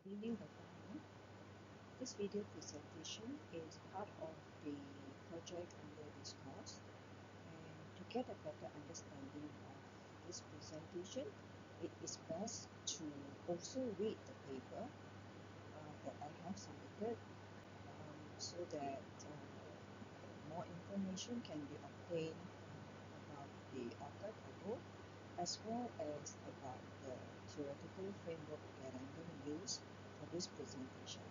Evening, everyone. This video presentation is part of the project under this course, and to get a better understanding of this presentation, it is best to also read the paper that I have submitted so that more information can be obtained about the author Tagore as well as about the theoretical framework that I'm going to use for this presentation.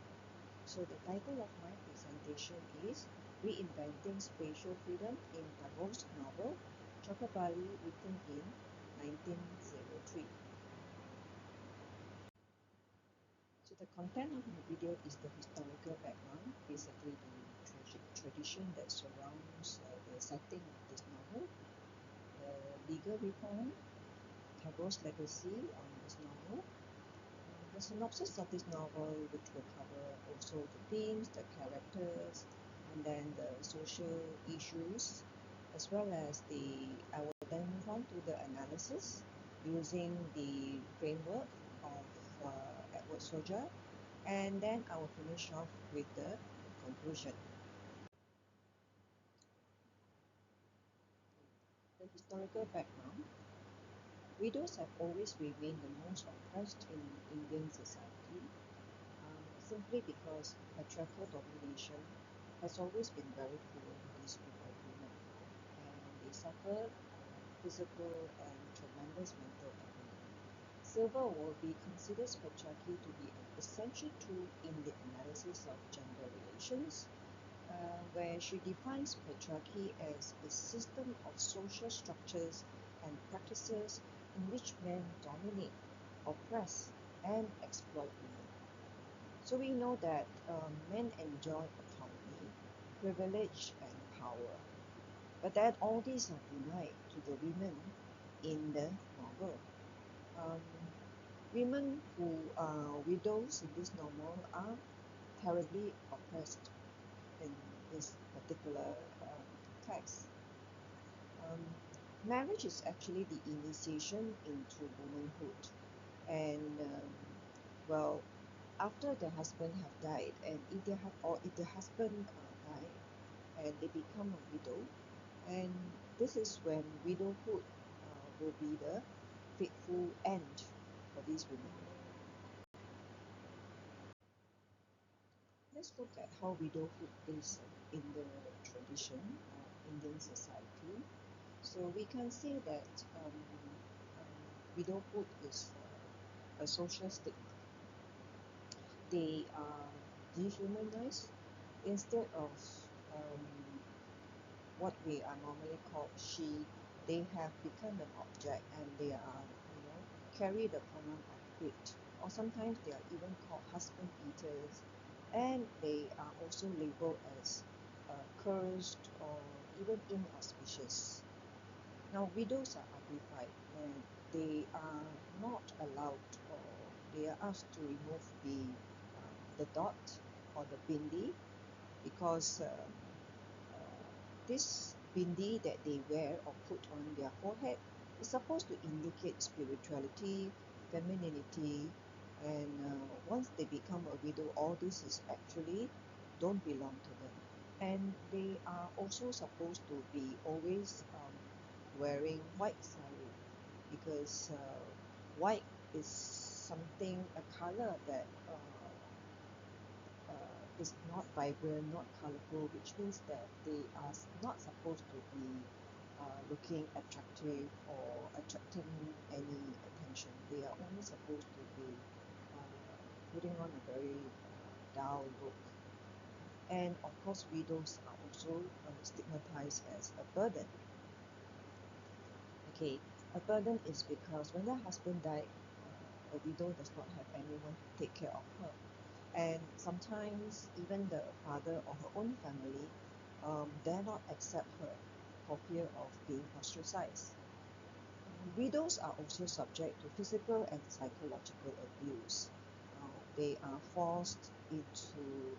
So the title of my presentation is Reinventing Spatial Freedom in Tagore's novel Chokher, Bali, written in 1903. So the content of my video is the historical background, basically the tradition that surrounds the setting of this novel, the legal reform, Tagore's legacy on this novel, the synopsis of this novel, which will cover also the themes, the characters, and then the social issues, as well as I will then move on to the analysis using the framework of Edward Soja, and then I will finish off with the conclusion. The historical background. Widows have always remained the most oppressed in Indian society, simply because patriarchal domination has always been very cruel to these group of women, and they suffer physical and tremendous mental agony. Silver will be considers patriarchy to be an essential tool in the analysis of gender relations, where she defines patriarchy as a system of social structures and practices in which men dominate, oppress, and exploit women. So we know that men enjoy autonomy, privilege, and power, but that all these are denied to the women in the novel. Um, Women who are widows in this novel are terribly oppressed in this particular text. Um, Marriage is actually the initiation into womanhood, and well, after the husband have died, and if the husband died and they become a widow, and this is when widowhood will be the fateful end for these women. Let's look at how widowhood is in the tradition of Indian society. So we can say that widowhood is a social stigma. They are dehumanized instead of um, what we are normally called she. They have become an object, and they are, carry the pronoun of it, or sometimes they are even called husband eaters, and they are also labeled as cursed or even inauspicious. Now, widows are uglified, and they are not allowed, or they are asked to remove the dot or the bindi, because this bindi that they wear or put on their forehead is supposed to indicate spirituality, femininity, and once they become a widow, all this is actually don't belong to them. And they are also supposed to be always wearing white sari, because white is something, a color that is not vibrant, not colorful, which means that they are not supposed to be looking attractive or attracting any attention. They are only supposed to be putting on a very dull look. And of course, widows are also stigmatized as a burden. Okay, a burden is because when the husband died, the widow does not have anyone to take care of her. And sometimes even the father or her own family dare not accept her for fear of being ostracized. Widows are also subject to physical and psychological abuse. They are forced into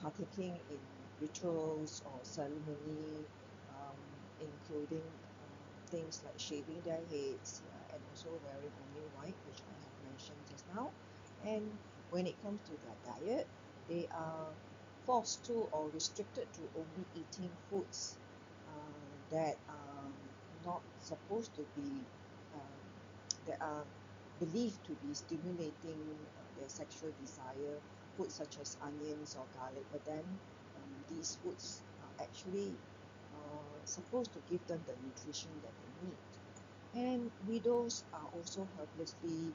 partaking in rituals or ceremony, including things like shaving their heads and also wearing only white, which I have mentioned just now. And When it comes to their diet, they are forced to or restricted to only eating foods that are not supposed to be, um, that are believed to be stimulating their sexual desire, foods such as onions or garlic, but then these foods are actually supposed to give them the nutrition that they need. And widows are also helplessly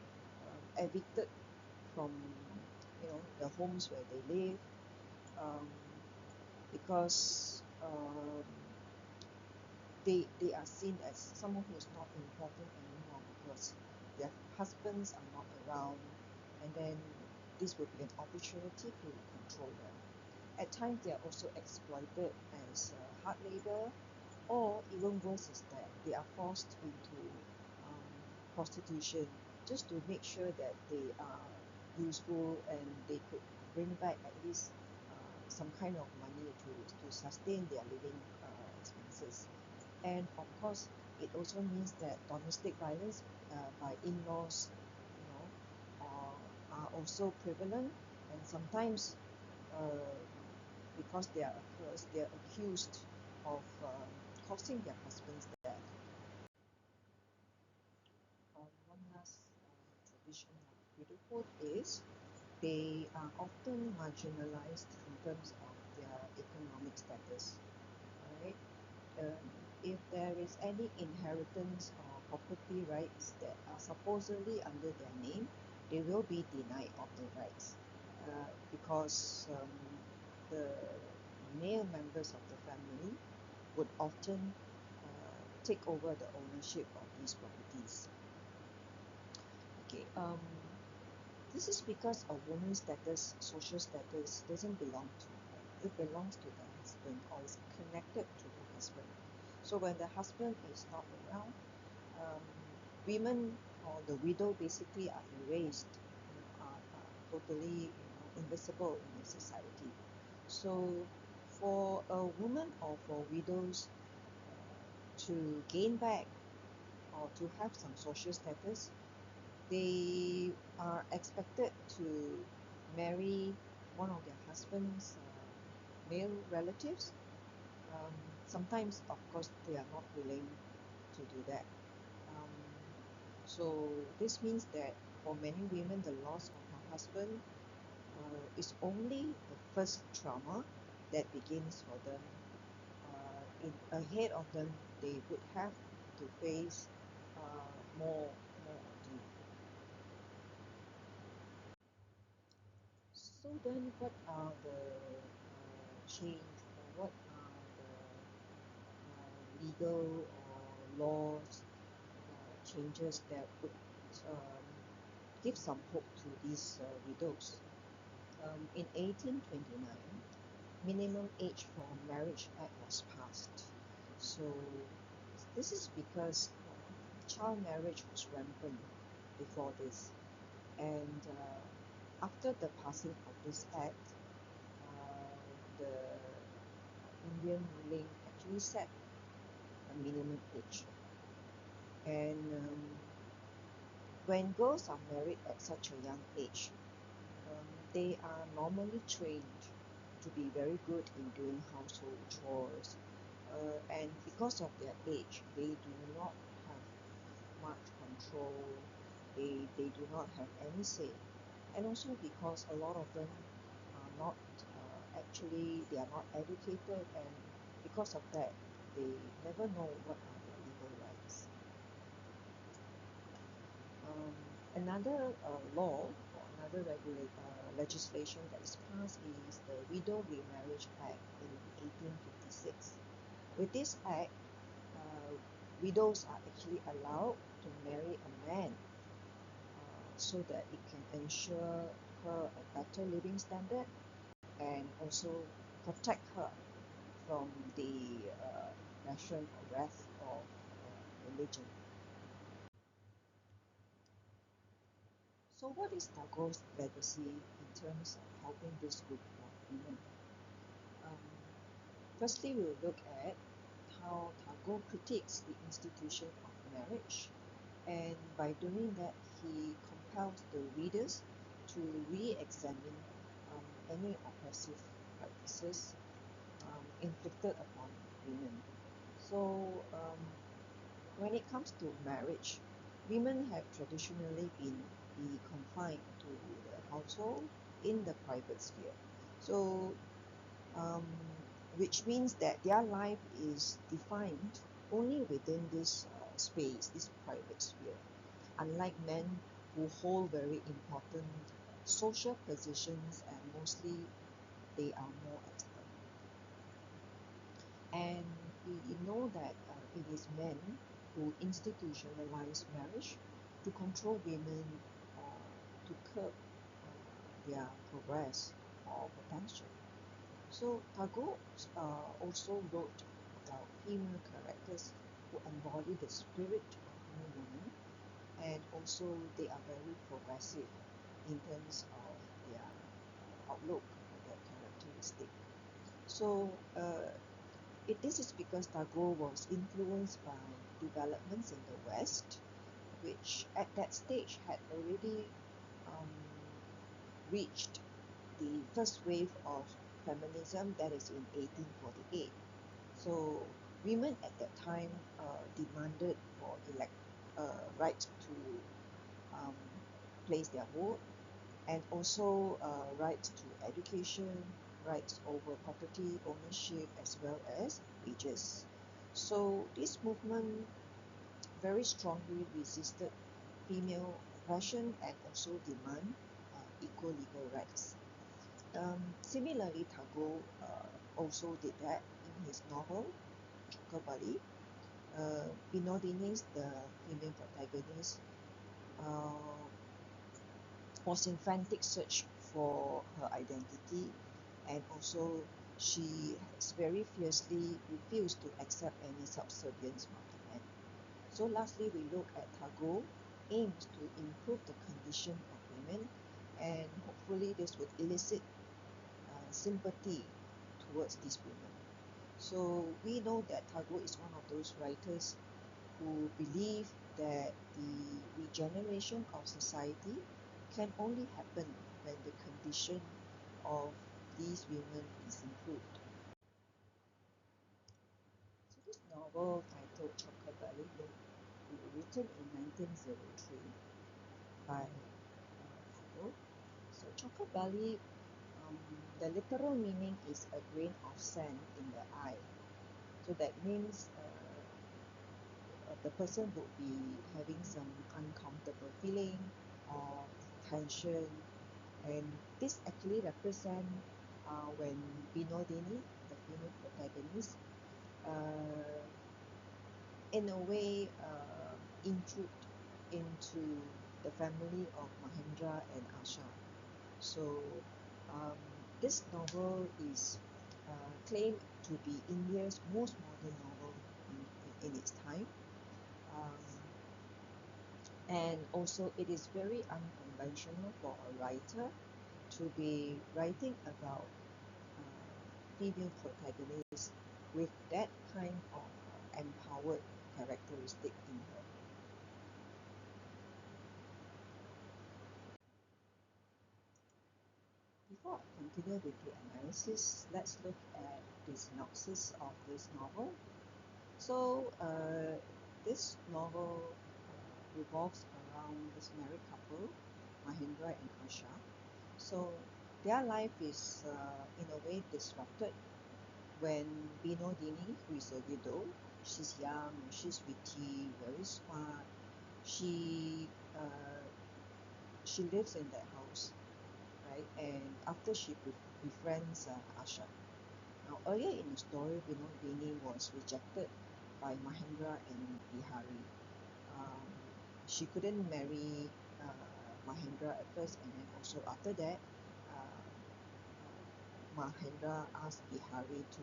evicted from the homes where they live, um, because they are seen as someone who is not important anymore because their husbands are not around, and then this will be an opportunity to control them. At times they are also exploited as hard labor, or even worse is that they are forced into prostitution just to make sure that they are useful and they could bring back at least some kind of money to sustain their living expenses. And of course, it also means that domestic violence by in-laws, are also prevalent, and sometimes uh, because they are accursed, they are accused of causing their husband's death. One last tradition of widowhood is they are often marginalized in terms of their economic status. Right? Um, if there is any inheritance or property rights that are supposedly under their name, they will be denied of the rights because the male members of the family would often take over the ownership of these properties. Okay, this is because a woman's status, social status, doesn't belong to her. It belongs to the husband or is connected to the husband. So when the husband is not around, um, women or the widow basically are erased, are totally invisible in the society. So for a woman or for widows to gain back or to have some social status, they are expected to marry one of their husband's male relatives. Um, Sometimes, of course, they are not willing to do that. Um, so this means that for many women, the loss of her husband is only the first trauma that begins for them. Ahead of them, they would have to face more ado. So then, what are the change, or what are the legal or laws changes that would um, give some hope to these widows? In 1829, minimum age for marriage act was passed. So this is because child marriage was rampant before this, and after the passing of this act, the Indian ruling actually set a minimum age. And when girls are married at such a young age, they are normally trained to be very good in doing household chores. And because of their age, they do not have much control, they do not have any say. And also because a lot of them are not they are not educated, and because of that, they never know what are their legal rights. Another law or another legislation that is passed is the Widow Remarriage Act in 1856. With this act, widows are actually allowed to marry a man so that it can ensure her a better living standard and also protect her from the oppression or wrath of religion. So what is Tagore's legacy in terms of helping this group of women? Um, Firstly, we'll look at how Tagore critiques the institution of marriage, and by doing that, he compels the readers to re-examine any oppressive practices inflicted upon women. So when it comes to marriage, women have traditionally be confined to the household in the private sphere. So um, which means that their life is defined only within this space, this private sphere, unlike men who hold very important social positions and mostly they are more external. And we know that it is men who institutionalize marriage to control women or to curb their progress or potential. So Tagore also wrote about female characters who embody the spirit of new woman, and also they are very progressive in terms of their outlook, their characteristic. So this is because Tagore was influenced by developments in the West, which at that stage had already um, reached the first wave of feminism, that is in 1848. So women at that time demanded for right to um, place their vote, and also rights to education, rights over property ownership, as well as wages. So this movement very strongly resisted female oppression and also demand equal legal rights. Similarly, Tagore also did that in his novel Chokher Bali. Binodini's the female protagonist uh, was in frantic search for her identity, and also she has very fiercely refused to accept any subservience from the men. So lastly, we look at Tagore aims to improve the condition of women, and hopefully this would elicit sympathy towards these women. So we know that Tagore is one of those writers who believe that the regeneration of society can only happen when the condition of these women is improved. So this novel titled Chokher Bali, written in 1903 by Tagore. So Chokher Bali, the literal meaning is a grain of sand in the eye. So that means the person would be having some uncomfortable feeling or tension, and this actually represent when Binodini, the female protagonist, uh, in a way intrude into the family of Mahendra and Asha. So um, this novel is claimed to be India's most modern novel in its time. Um, and also it is very unconventional for a writer to be writing about female protagonists with that kind of empowered characteristic in her. Before I continue with the analysis, let's look at the synopsis of this novel. So this novel revolves around this married couple, Mahendra and Asha. So their life is in a way disrupted when Binodini, who is a widow, she's young, she's witty, very smart. She uh, she lives in that house, right? And after she befriends Asha. Now earlier in the story, Binodini was rejected by Mahendra and Bihari. Um, she couldn't marry Mahendra at first, and then also after that, uh, Mahendra asked Bihari to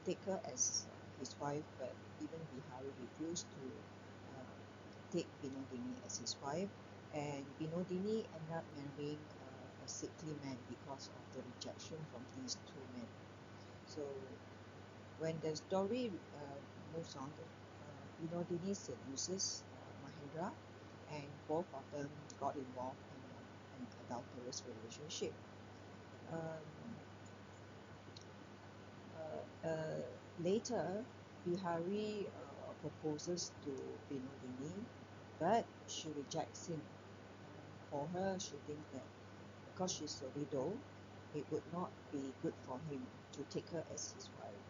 take her as his wife, but even Bihari refused to take Binodini as his wife, and Binodini ended up marrying a sickly man because of the rejection from these two men. So when the story moves on, Binodini seduces Mahendra, and both of them got involved in adulterous relationship. Um, Later, Bihari proposes to Binodini, but she rejects him. For her, she thinks that because she's a widow, it would not be good for him to take her as his wife.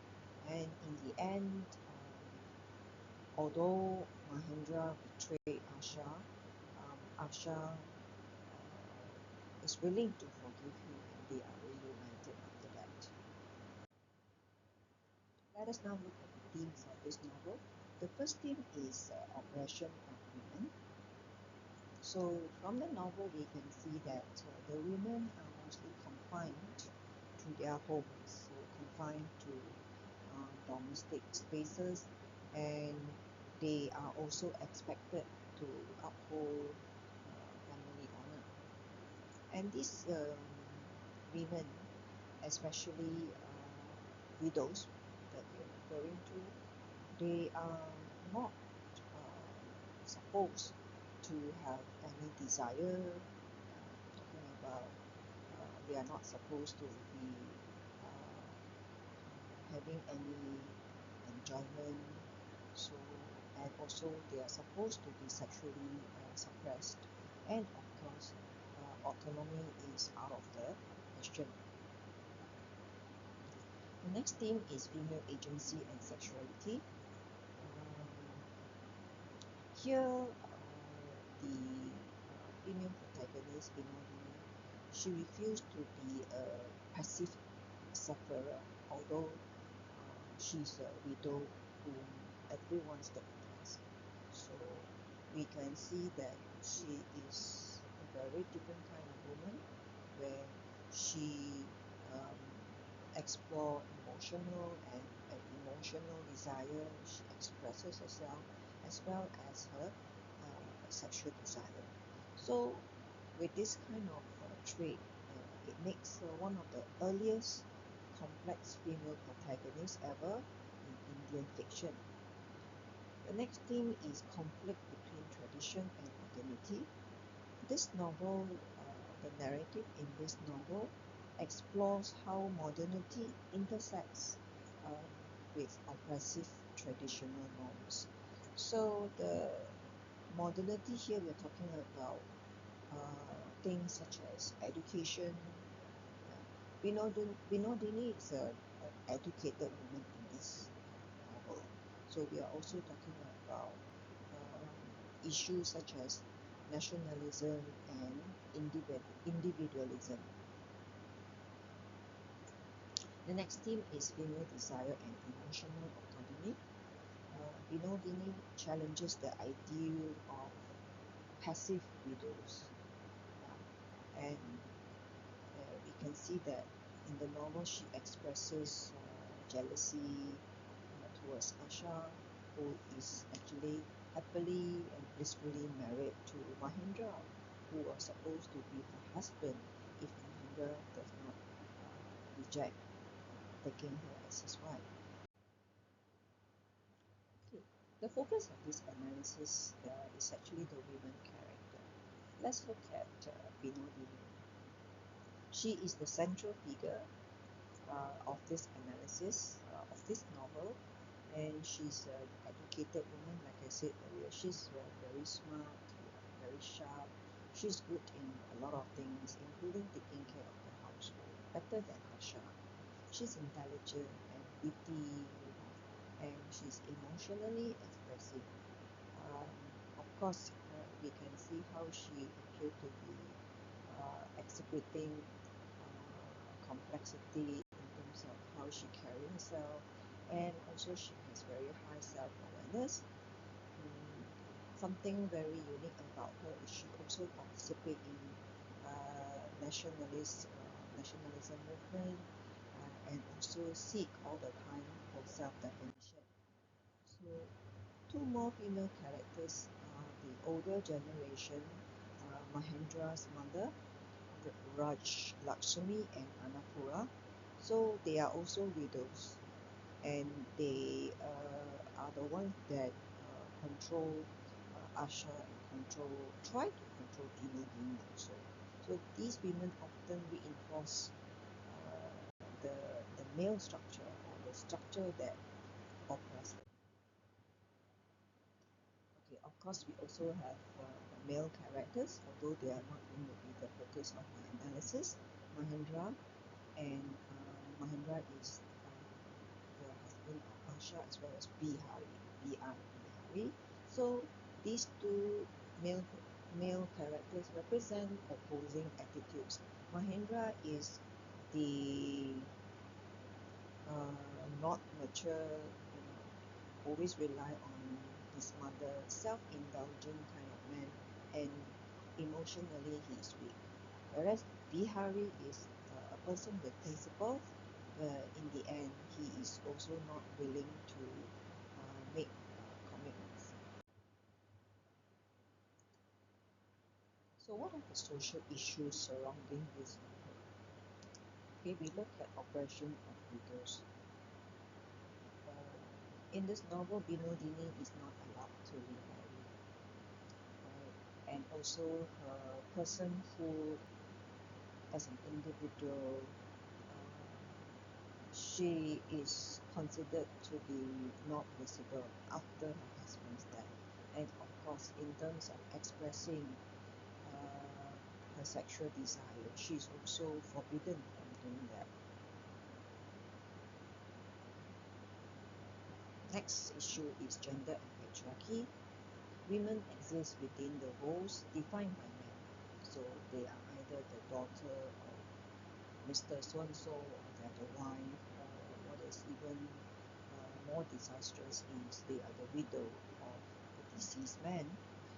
And in the end, although Mahendra betrayed Asha, Asha is willing to forgive him and they are reunited after that. Let us now look at the themes of this novel. The first theme is oppression of women. So from the novel we can see that the women are mostly confined to their homes, so confined to domestic spaces, and they are also expected to uphold family honor. And these women, especially widows that we are referring to, they are not supposed to have any desire. Talking about they are not supposed to be having any enjoyment. So, and also they are supposed to be sexually suppressed. And of course, autonomy is out of the question. The next theme is female agency and sexuality. Here, the female protagonist, Binodini, she refused to be a passive sufferer, although she's a widow whom everyone stigmatized. So we can see that she is a very different kind of woman where she um, explore emotional desire. She expresses herself as well as her sexual desire. So with this kind of trait, it makes her one of the earliest complex female protagonists ever in Indian fiction. The next theme is conflict between tradition and modernity. This novel, the narrative in this novel, explores how modernity intersects with oppressive traditional norms. So the modernity here we're talking about things such as education. Binodini is an educated woman in this novel. So we are also talking about issues such as nationalism and individualism. The next theme is female desire and emotional autonomy. Binodini challenges the ideal of passive widows. And we can see that in the novel she expresses jealousy towards Asha, who is actually happily and blissfully married to Mahendra, who was supposed to be her husband if Mahendra does not reject taking her as his wife. Okay. The focus of this analysis is actually the women character. Let's look at Binodini. She is the central figure of this analysis of this novel, and she's an educated woman. Like I said earlier, she's very smart, very sharp. She's good in a lot of things, including taking care of the household, better than Asha. She's intelligent and witty, and she's emotionally expressive. Um, of course, we can see how she appeared to be exhibiting complexity in terms of how she carries herself, and also she has very high self-awareness. Something very unique about her is she also participates in nationalism movement and also seek all the time for self-definition. So two more female characters are the older generation, Mahendra's mother, Raj Lakshmi and Anapura. So they are also widows, and they are the ones that control Asha and try to control Binodini also. So these women often reinforce the male structure or the structure that oppresses them. Okay, of course, we also have male characters, although they are not going to be the focus of my analysis. Mahendra and Mahendra is the husband of Asha as well as Bihari, Bihari. So these two male characters represent opposing attitudes. Mahendra is the not mature, always rely on his mother, self-indulgent kind of man, and emotionally he is weak. Whereas Bihari is a person with principles, but in the end he is also not willing to make commitments. So what are the social issues surrounding this novel? Okay, we look at oppression of widows. In this novel, Binodini is not allowed to remarry, right? And also her personhood as an individual, she is considered to be not visible after her husband's death. And of course, in terms of expressing her sexual desire, she's also forbidden from doing that. Next issue is gender and patriarchy. Women exist within the roles defined by men. So they are either the daughter of Mr. So-and-so, or they are the wife, or what is even more disastrous is they are the widow of the deceased man.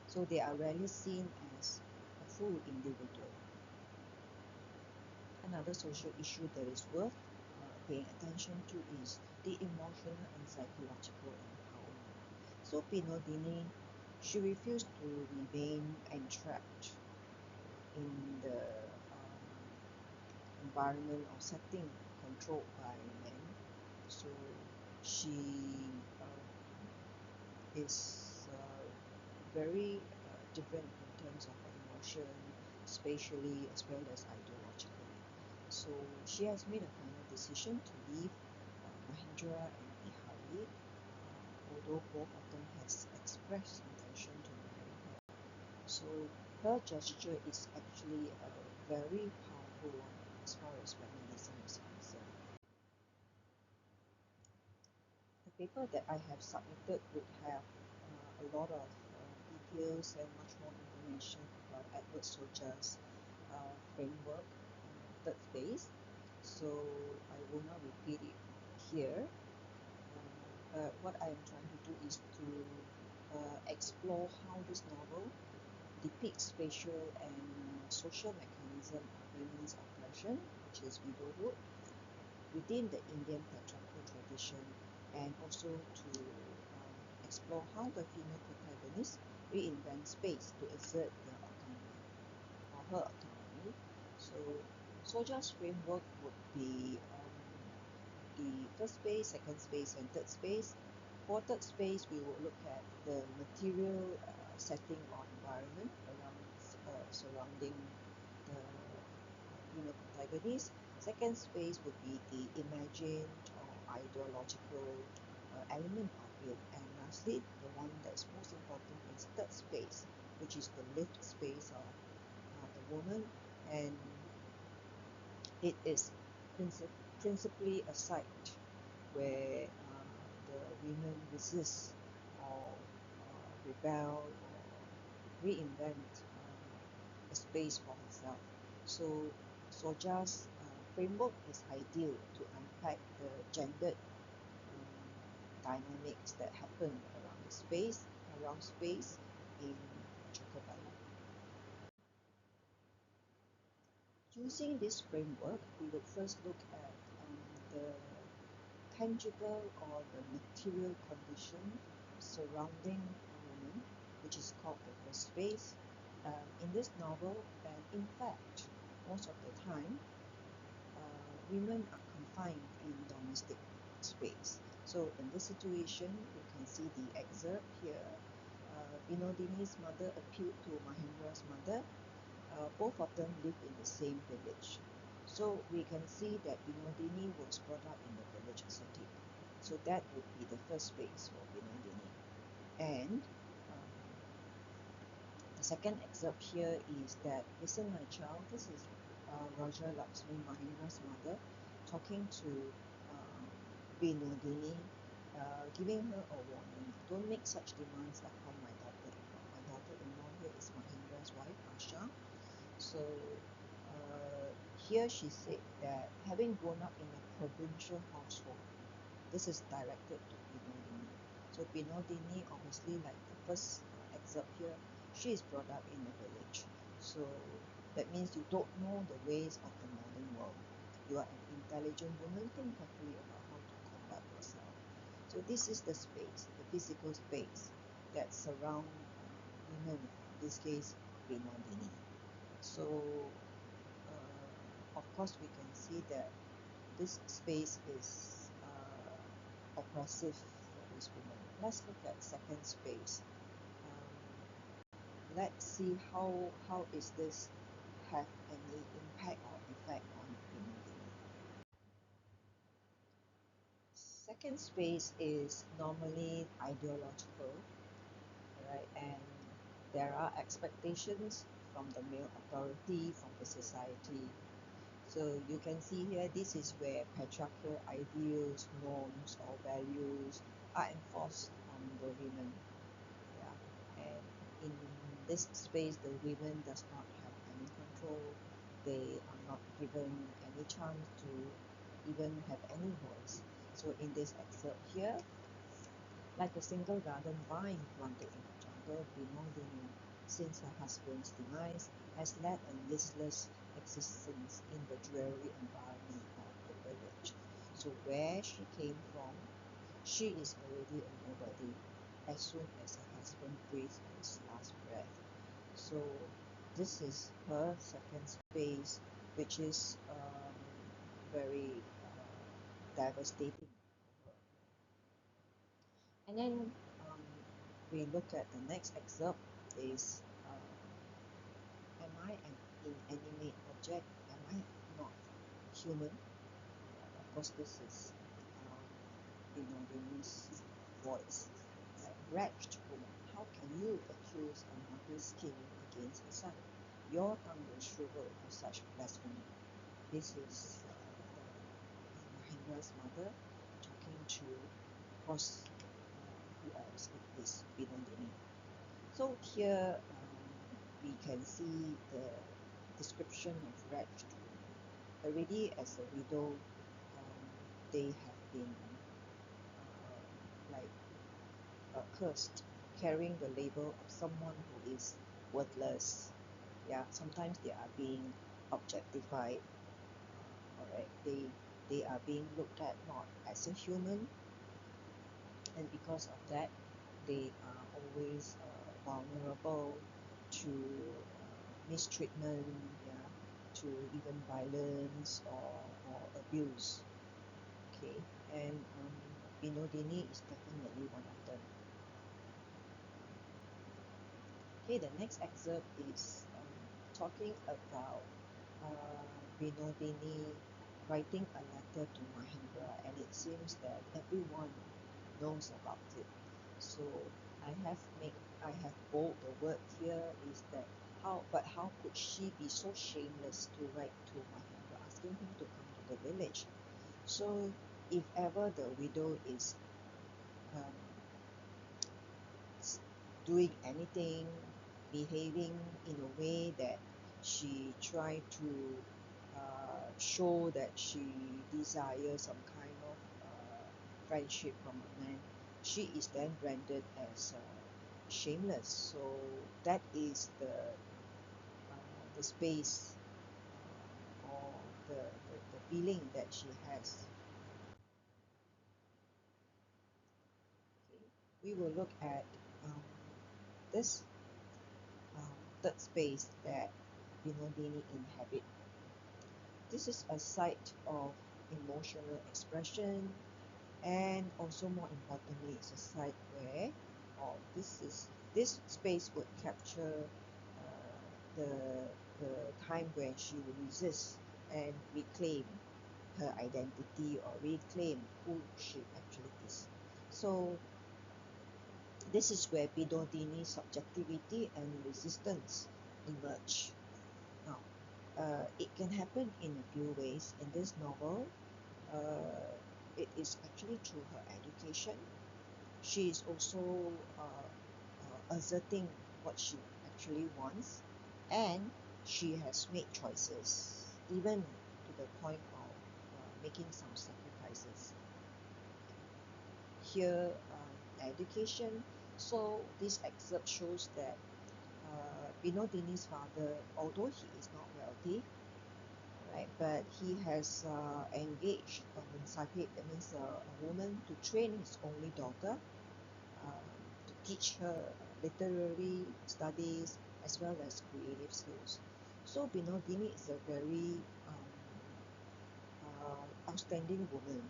So they are rarely seen as a full individual. Another social issue that is worth paying attention to is the emotional and psychological empowerment. So Binodini, she refused to remain entrapped in the environment or setting controlled by men. So she is very different in terms of her emotion, spatially as well as ideologically. So she has made a final decision to leave Mahendra and Bihari, although both of them has expressed intention to marry her. So her gesture is actually a very powerful one as far as feminism is concerned. The paper that I have submitted would have a lot of details and much more information about Edward Soja's framework, third phase. So I will not repeat it here. But what I am trying to do is to explore how this novel depicts spatial and social mechanism of women's oppression, which is widowhood, within the Indian patriarchal tradition, and also to explore how the female protagonist reinvent space to exert their autonomy or her autonomy. So Soja's framework would be the first space, second space, and third space. For third space, we will look at the material setting or environment around surrounding the female protagonist. Second space would be the imagined or ideological element of it. And lastly, the one that's most important is third space, which is the lived space of the woman, and it is principally a site where the women resist or rebel or reinvent a space for herself. So Soja's framework is ideal to unpack the gendered dynamics that happen around space in Chokher, Bali. Using this framework, we would first look at the tangible or the material condition surrounding a woman, which is called the first space. In this novel, and in fact, most of the time, women are confined in domestic space. So in this situation, you can see the excerpt here. Binodini's mother appealed to Mahendra's mother both of them live in the same village. So we can see that Binodini was brought up in the village city. So that would be the first space for Binodini. And um, the second excerpt here is that, listen, my child, this is Raja Lakshmi Mahindra's mother talking to uh, Binodini, giving her a warning. Don't make such demands upon my daughter-in-law. My daughter-in-law here is Mahindra's wife, Asha. So here she said that having grown up in a provincial household, this is directed to Binodini. So Binodini, obviously, like the first excerpt here, she is brought up in a village. So that means you don't know the ways of the modern world. You are an intelligent woman. Think carefully about how to conduct yourself. So this is the space, the physical space that surround women, in this case, Binodini. So of course we can see that this space is oppressive for these women. Let's look at second space. Let's see how is this have any impact or effect on Binodini. Second space is normally ideological, right? And there are expectations from the male authority, from the society. So you can see here, this is where patriarchal ideals, norms, or values are enforced on the women. Yeah. And in this space, the women does not have any control. They are not given any chance to even have any voice. So in this excerpt here, like a single garden vine planted in the jungle, Binodini, since her husband's demise, has led a listless existence in the dreary environment of the village. So where she came from, she is already a nobody as soon as her husband breathes his last breath. So this is her second space, which is very devastating. And then um, we look at the next excerpt is, am I an inanimate object? Am I not human? Of course, this is Binodini's voice. Wretched woman, how can you accuse a mother's king against her son? Your tongue will shrivel for such blasphemy. This is Mahindra's mother talking to, of course, who else? It is Binodini. So here we can see the description of wretched woman. Already as a widow, they have been like cursed, carrying the label of someone who is worthless. Yeah, sometimes they are being objectified. Alright, they are being looked at not as a human, and because of that, they are always vulnerable to mistreatment, yeah, to even violence or abuse. Okay, and Binodini is definitely one of them. Okay, the next excerpt is talking about Binodini writing a letter to Mahindra, and it seems that everyone knows about it. So I have bold the word here is that how could she be so shameless to write to Mahindra asking him to come to the village? So if ever the widow is um, doing anything, behaving in a way that she tried to show that she desires some kind of friendship from a man, she is then branded as shameless. So that is the space or the feeling that she has. Okay. We will look at um, this third space that Binodini inhabit. This is a site of emotional expression, and also more importantly, it's a site where, or this space would capture the the time when she will resist and reclaim her identity or reclaim who she actually is. So this is where Binodini's subjectivity and resistance emerge. Now, it can happen in a few ways. In this novel, it is actually through her education. She is also asserting what she actually wants, and she has made choices, even to the point of making some sacrifices. Here, education. So this excerpt shows that Binodini's father, although he is not wealthy, right, but he has engaged a mensahib, that means a woman, to train his only daughter, to teach her literary studies as well as creative skills. So Binodini is a very outstanding woman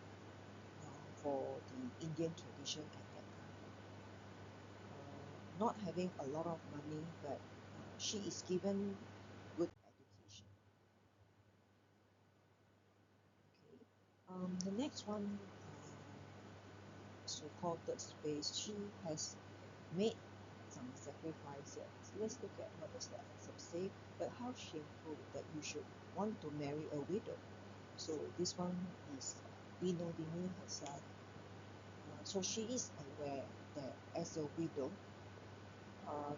for the Indian tradition at that time. Not having a lot of money, but she is given good education. Okay. The next one, so-called third space, she has made some sacrifices. Let's look at what does that excerpt say. But how shameful that you should want to marry a widow. So this one is Binodini herself. So she is aware that as a widow,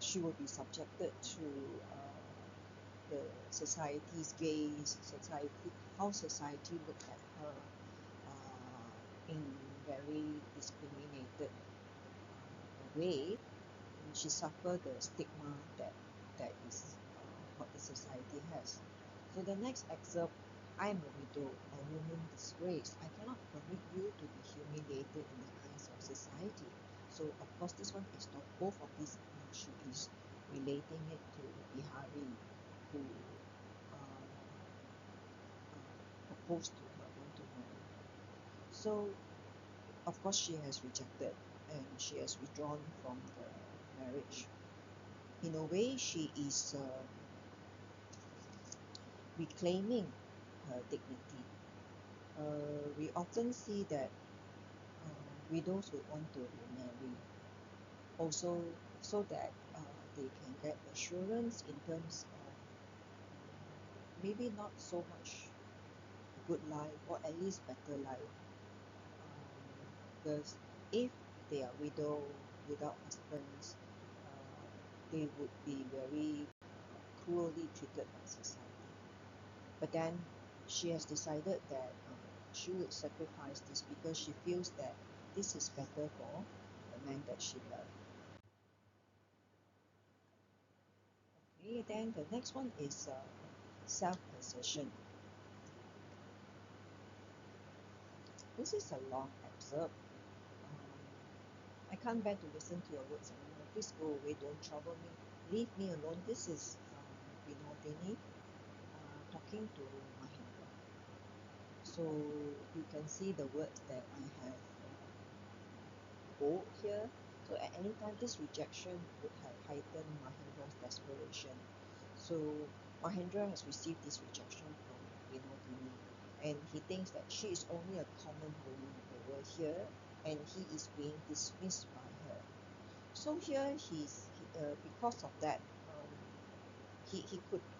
she will be subjected to the society's gaze, society, how society look at her in very discriminated way. And she suffered the stigma that is what the society has. So the next excerpt, I am a widow, a woman disgraced. I cannot permit you to be humiliated in the eyes of society. So of course this one is not both of these. She is relating it to Bihari, who proposed to her, want to marry her. So of course she has rejected and she has withdrawn from the marriage. In a way, she is reclaiming her dignity. We often see that widows would want to remarry, also so that they can get assurance in terms of maybe not so much good life, or at least better life. Because if they are widow without husbands, they would be very cruelly treated by society. But then she has decided that she would sacrifice this because she feels that this is better for the man that she loves. Okay, then the next one is self-assertion. This is a long excerpt. I can't bear to listen to your words anymore. Please go away, don't trouble me. Leave me alone. This is Binodini talking to Mahendra. So you can see the words that I have bold here. So at any time, this rejection would have heightened Mahendra's desperation. So Mahendra has received this rejection from Binodini, and he thinks that she is only a common woman over here, and he is being dismissed by her. So here because of that, he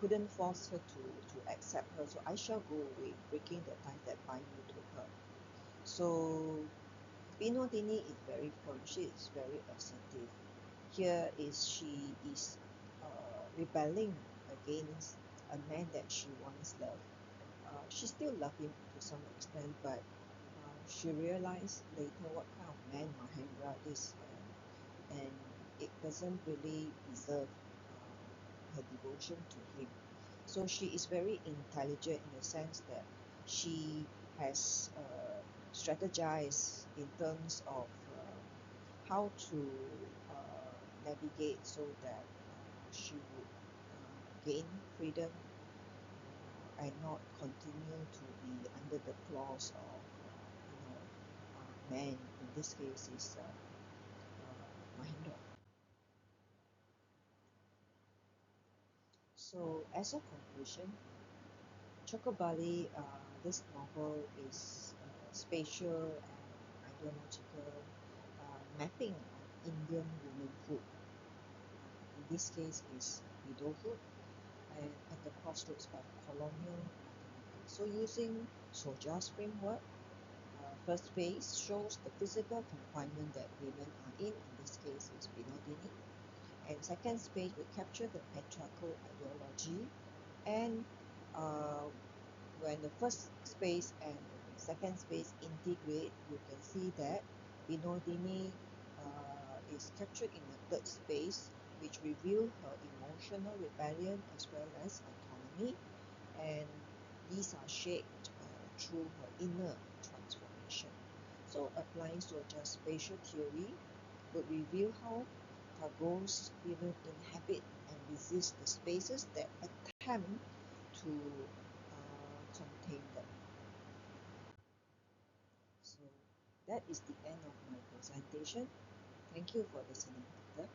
couldn't force her to accept her. So I shall go away, breaking the ties that bind me to her. So Binodini is very firm. She is very assertive. Here is she is rebelling against a man that she once loved. She still loves him to some extent, but she realized later what kind of man Mahendra is, and it doesn't really deserve her devotion to him. So she is very intelligent in the sense that she has strategized in terms of how to navigate so that she would gain freedom and not continue to be under the claws of man. In this case is Mahendra. So, as a conclusion, Chokher Bali, this novel is spatial and ideological mapping of Indian womanhood. In this case, is widowhood and at the crossroads of colonial modernity. So, using Soja's framework, first phase shows the physical confinement that women are in this case is Binodini, and second phase will capture the patriarchal ideology and uh, when the first space and the second space integrate, you can see that Binodini is captured in the third space, which reveal her emotional rebellion as well as autonomy, and these are shaped through her inner transformation. So applying Soja's spatial theory would reveal how Tagore's women inhabit and resist the spaces that attempt to contain them. So that is the end of my presentation. Thank you for listening, Doctor.